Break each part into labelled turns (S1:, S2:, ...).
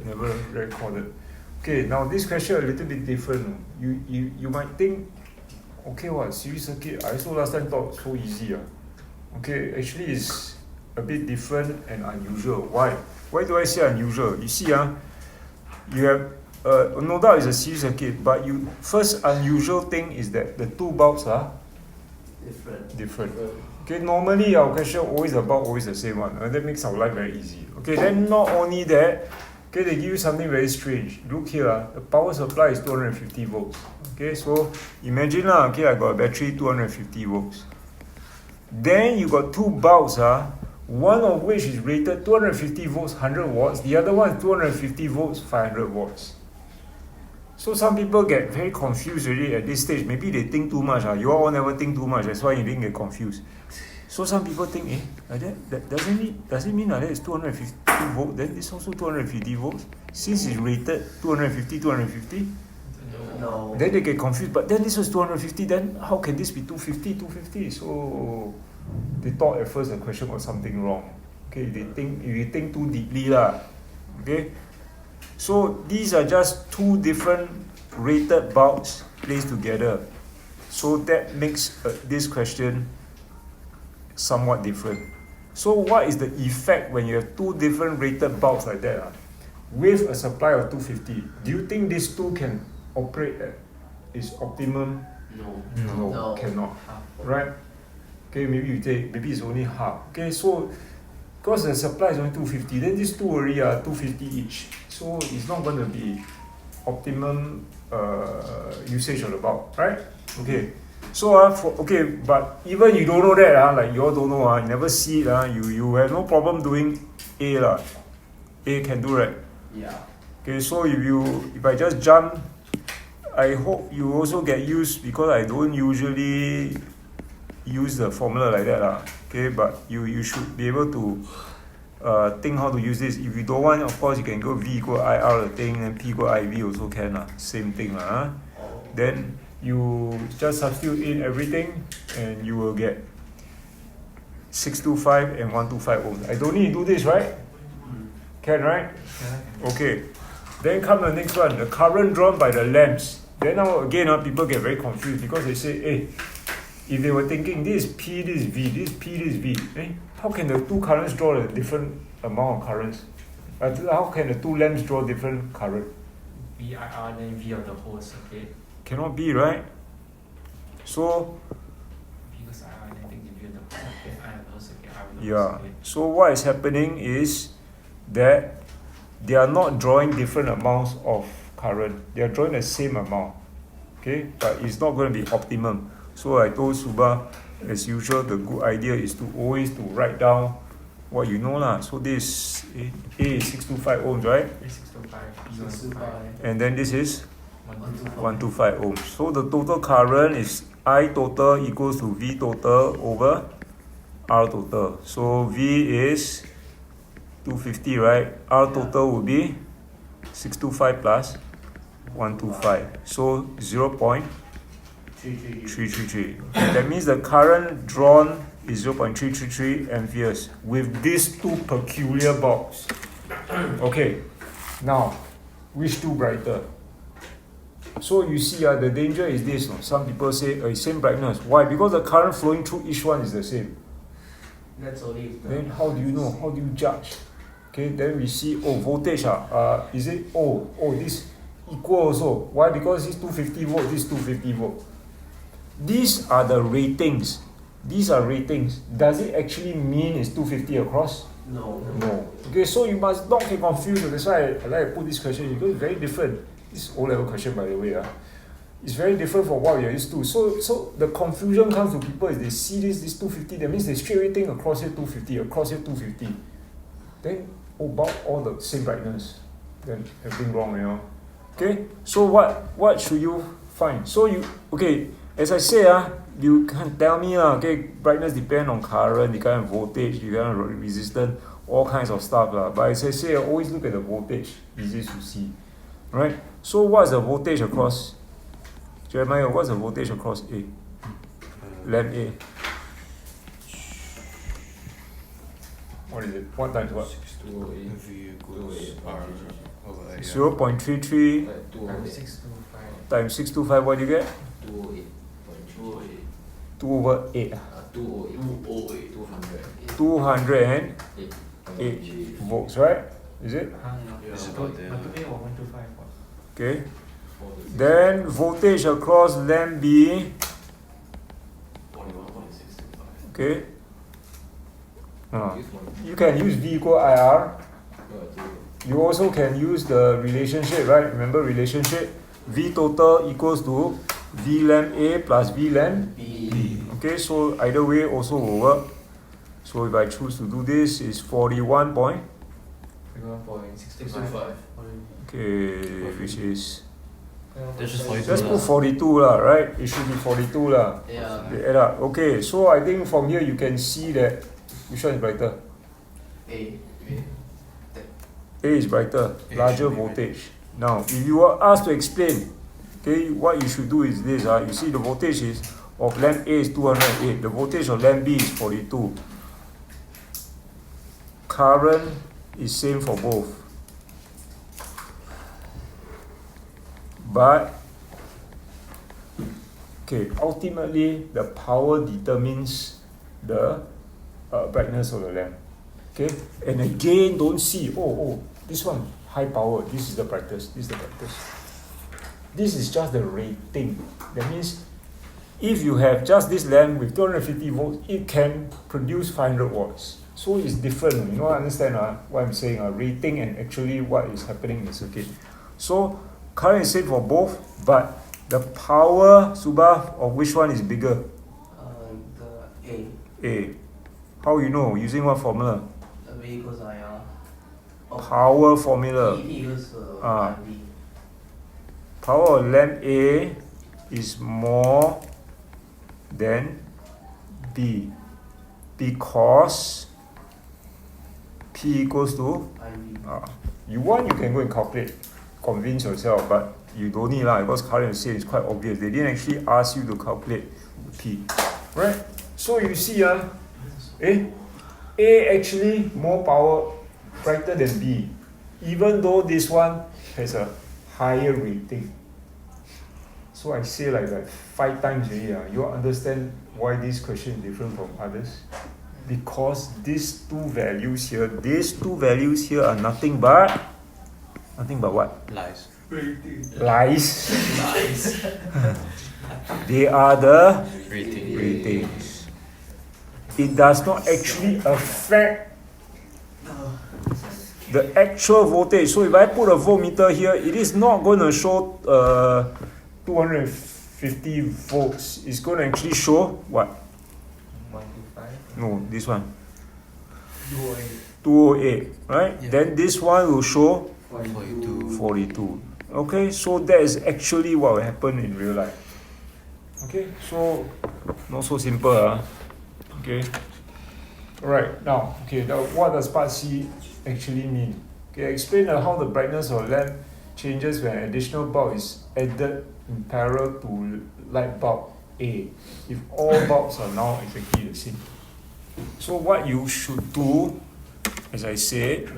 S1: never recorded. Okay, now this question a little bit different. You might think, okay, what series circuit? I also last time thought so easy. Okay, actually it's a bit different and unusual. Why? Why do I say unusual? You see, you have no doubt it's a series circuit, but first unusual thing is that the two bulbs are different. Okay, normally our question always the bulb always the same one, and that makes our life very easy. Okay, then not only that, okay, they give you something very strange. Look here, the power supply is 250 volts. Okay, so imagine okay, I got a battery 250 volts. Then you got two bulbs, one of which is rated 250 volts 100 watts, the other one is 250 volts 500 watts. So some people get very confused already at this stage. Maybe they think too much. You all never think too much, that's why you didn't get confused. So some people think, like that does it mean that it's 250 volts, then it's also 250 volts? Since it's rated 250?
S2: No.
S1: Then they get confused, but then this was 250, then how can this be 250? So they thought at first the question was something wrong. Okay, if you think too deeply okay. So these are just two different rated bulbs placed together. So that makes this question somewhat different. So what is the effect when you have two different rated bulbs like that with a supply of 250? Do you think these two can operate at its optimum? No, cannot. Right? Okay, maybe you say maybe it's only half. Okay, so because the supply is only 250, then these two already are 250 each. So it's not going to be optimum usage of the bulb, right? Okay. So but even you don't know that, like you all don't know, you never see it, you have no problem doing A A can do, right?
S2: Yeah.
S1: Okay, so if I just jump, I hope you also get used, because I don't usually use the formula like that, okay, but you should be able to think how to use this. If you don't want, of course you can go V equal IR the thing, and P equal IV also can, same thing. Then you just substitute in everything and you will get 625 and 125 ohms. I don't need to do this, right? Can, right? Okay. Then come the next one, the current drawn by the lamps. Then now again, people get very confused, because they say, if they were thinking this is P, this is V, this is P, this is V, how can the two currents draw a different amount of currents? How can the two lamps draw different current?
S3: VIR then V of the whole circuit.
S1: Cannot be, right? So
S3: Because I think V of the whole circuit, I have the whole circuit, I have the
S1: yeah.
S3: whole circuit.
S1: So what is happening is that they are not drawing different amounts of current. They are drawing the same amount. Okay, but it's not going to be optimum. So I told Suba, as usual, the good idea is to always write down what you know lah. So this A is 625 ohms, right?
S3: 625,
S1: And then this is
S3: 125.
S1: 125 ohms. So the total current is I total equals to V total over R total. So V is 250, right? R total would be 625 plus 125. So 0.333. That means the current drawn is 0.333 amperes with these two peculiar bulbs. Okay, now which two brighter? So you see, the danger is this. Some people say same brightness. Why? Because the current flowing through each one is the same.
S2: That's only if
S1: Then how do you know? How do you judge? Okay, then we see, voltage. Is it, this equal also. Why? Because this 250 volt, this 250 volt. These are the ratings. These are ratings. Does it actually mean it's 250 across?
S2: No.
S1: Okay, so you must not get confused. That's why I like to put this question, because it's very different. This O-level question, by the way. It's very different from what we are used to. So the confusion comes to people is they see this 250, that means they straight away think across here 250, across here 250. Then about all the same brightness. Then everything wrong, Okay, so what should you find? So as I say, you can tell me, okay, brightness depend on current, the kind of voltage, the kind of resistance, all kinds of stuff. But as I say, I always look at the voltage, easiest to see. Right? So what's the voltage across, Jeremiah, what's the voltage across A? Lamp A. What is it? What times what?
S4: 6208 V equals R.
S1: 0.33 times 625, what do you get? 2 over 8. 208 volts, right? Is it?
S3: today 125 watt.
S1: Okay. Then voltage across lamp B. Okay. You can use V equal IR. You also can use the relationship, right? Remember relationship? V total equals to V lamp A plus V lamp B. Okay, so either way also will work. So if I choose to do this, is 41 point.
S2: 61.65.
S1: Okay, which is
S3: Just
S1: put 42 lah, right? It should be 42 lah.
S2: Yeah.
S1: They add up. Okay, so I think from here you can see that which one is brighter?
S2: A.
S1: A is brighter, larger voltage. Now, if you were asked to explain, okay, what you should do is this. You see the voltage is of lamp A is 208. The voltage of lamp B is 42. Current is same for both. But, okay, ultimately the power determines the brightness of the lamp. Okay, and again, don't see, oh, this one high power, this is the brightest, this is the brightest. This is just the rating. That means if you have just this lamp with 250 volts, it can produce 500 watts. So it's different. You know, understand what I'm saying? Rating and actually what is happening in the circuit. So current is same for both, but the power, Subha, of which one is bigger?
S2: The A.
S1: A. How you know? Using what formula?
S2: V equals IR.
S1: Power formula.
S2: P equals V.
S1: Power of lamp A is more than B because P equals to
S2: IV.
S1: you want, you can go and calculate, convince yourself, but you don't need lah, because current same is quite obvious. They didn't actually ask you to calculate P, right? So you see A actually more power, brighter than B, even though this one has a higher rating. So I say like that 5 times already. You understand why this question is different from others? Because these two values here are nothing but what?
S3: Lies.
S1: Lies. They are the ratings. It does not actually affect the actual voltage. So if I put a voltmeter here, it is not going to show 250 volts. It's going to actually show what?
S3: 125.
S1: No, this one.
S3: 208.
S1: 208, right?
S3: Yeah.
S1: Then this one will show
S3: 42.
S1: 42. Okay, so that is actually what will happen in real life. Okay, so not so simple. Okay. Alright, now, okay, now what does part C actually mean? Okay, explain how the brightness of lamp changes when an additional bulb is added in parallel to light bulb A, if all bulbs are now exactly the same. So what you should do, as I said,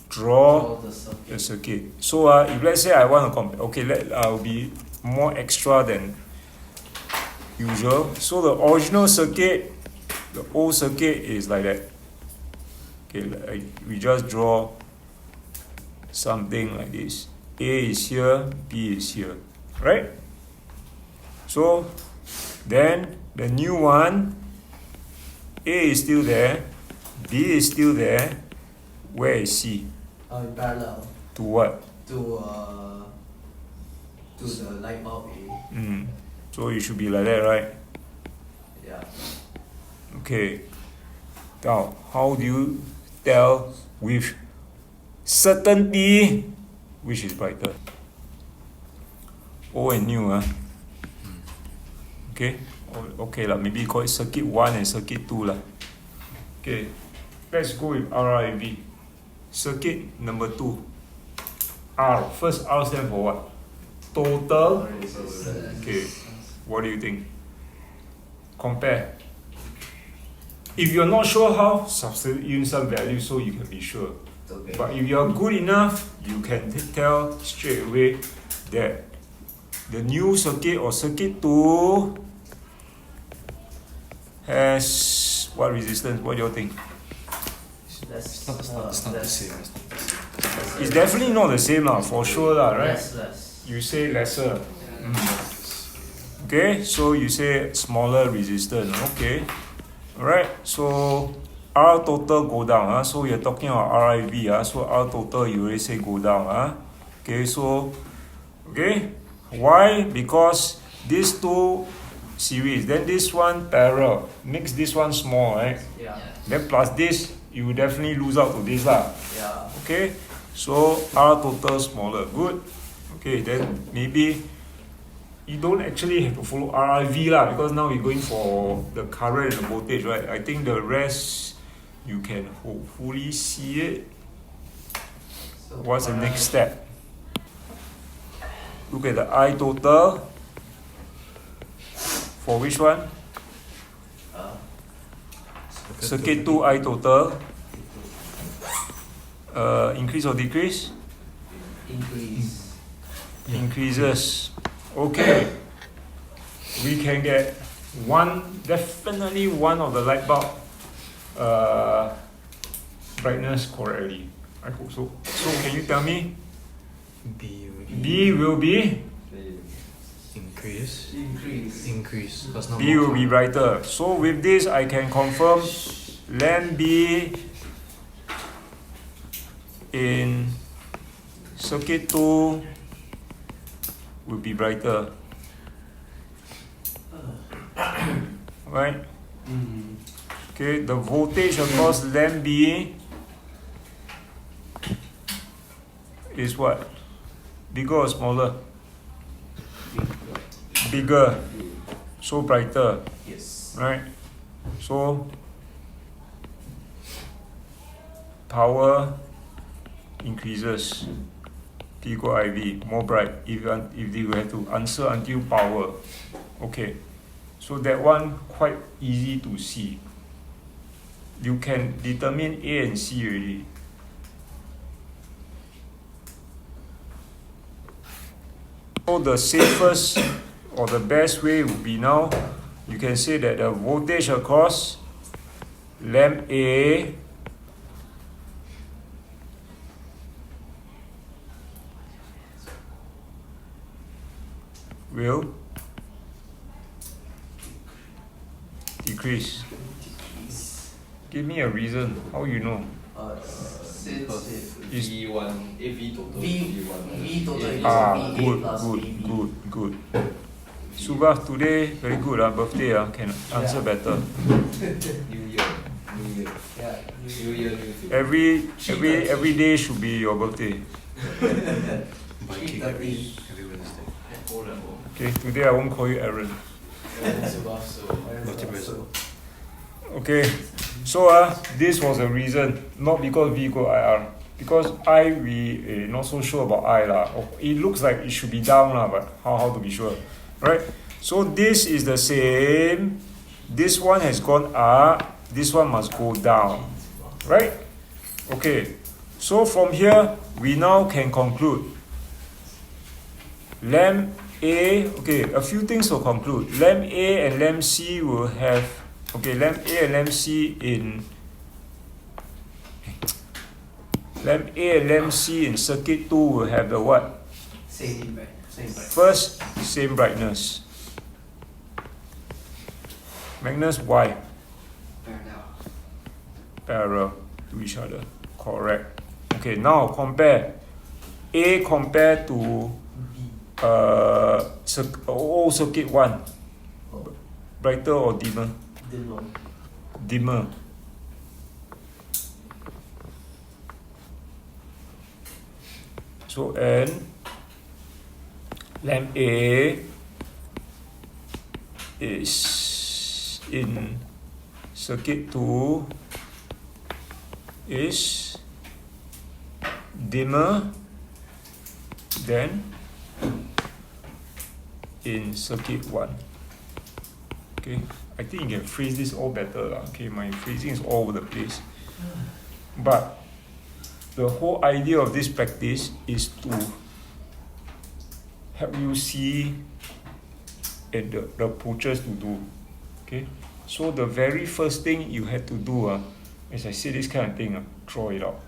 S1: draw the circuit. So if let's say I want to compare, okay, I'll be more extra than usual. So the original circuit, the old circuit is like that. Okay, we just draw something like this. A is here, B is here, right? So then the new one, A is still there, B is still there. Where is C?
S2: In parallel
S1: To what?
S2: to the light bulb A.
S1: So it should be like that, right?
S2: Yeah.
S1: Okay. Now, how do you tell with certainty which is brighter? Old and new, Okay. Okay lah. Maybe call it circuit 1 and circuit 2 lah. Okay. Let's go with RIV. Circuit number 2. R. First R stands for what? Total. Okay. What do you think? Compare. If you're not sure how, substitute in some value so you can be sure.
S2: okay.
S1: But if you are good enough, you can tell straight away that the new circuit or circuit 2 has what resistance? What do you think?
S2: Less,
S3: It's not the
S2: less,
S3: same.
S1: It's definitely not the same lah, for sure lah, right?
S2: less.
S1: You say lesser. Okay, so you say smaller resistance. Okay, alright. So R total go down. So you're talking about RIV. So R total you already say go down. Okay, so why? Because these two series, then this one parallel makes this one small, right?
S2: Yeah.
S1: Then plus this, you will definitely lose out to this lah.
S2: Yeah.
S1: Okay, so R total smaller. Good. Okay, then maybe you don't actually have to follow RIV lah, because now we're going for the current and the voltage, right? I think the rest you can hopefully see it.
S2: So
S1: What's the next step? Look at the I total. For which one? Circuit 2 I total. Increase or decrease?
S2: Increase.
S1: Increases. Okay. We can get definitely one of the light bulb brightness correctly. I hope so. So can you tell me? B will be
S3: Increase.
S2: Increase.
S3: Because now
S1: B will be brighter. So with this I can confirm lamp B in circuit 2 will be brighter. Right? Okay, the voltage across lamp B is what? Bigger or smaller? Bigger. So brighter.
S2: Yes.
S1: Right? So power increases. P equal IV, more bright. If you have to answer until power. Okay. So that one quite easy to see. You can determine A and C already. So the safest or the best way would be now, you can say that the voltage across lamp A will decrease. Give me a reason. How you know?
S2: Since
S1: Is
S4: V1, V total,
S2: V
S4: V1.
S2: total is
S1: ah
S2: VA
S1: good
S2: plus
S1: good
S2: VB.
S1: good. Subha today very good birthday can answer better.
S4: New year.
S2: Yeah.
S4: New year, new thing.
S1: Every day should be your birthday.
S3: Buy cake every Wednesday.
S4: O level.
S1: Okay, today I won't call you Aaron.
S3: Birthday present.
S1: Okay, so this was the reason, not because V equal IR. Because I, we not so sure about I lah. It looks like it should be down lah, but how to be sure, right? So this is the same. This one has gone up. This one must go down, right? Okay. So from here we now can conclude. Lamp A. Okay, a few things to conclude. Lamp A and lamp C will have. Okay, lamp A and lamp C in. Lamp A and lamp C in circuit 2 will have the what?
S2: Same bright.
S1: First, same brightness. Magnus, why? Parallel to each other. Correct. Okay, now compare. A compared to old circuit 1. Brighter or dimmer? Dimmer. So and lamp A is in circuit 2 is dimmer than in circuit 1. Okay, I think you can phrase this all better lah. Okay, my phrasing is all over the place. But the whole idea of this practice is to help you see and the approaches to do. Okay, so the very first thing you had to do, as I say this kind of thing, draw it out.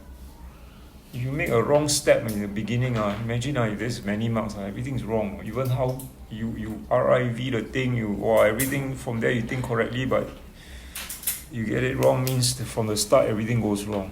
S1: If you make a wrong step in the beginning, imagine if there's many marks, everything's wrong. Even how you RIV the thing, everything from there you think correctly, but you get it wrong means from the start everything goes wrong.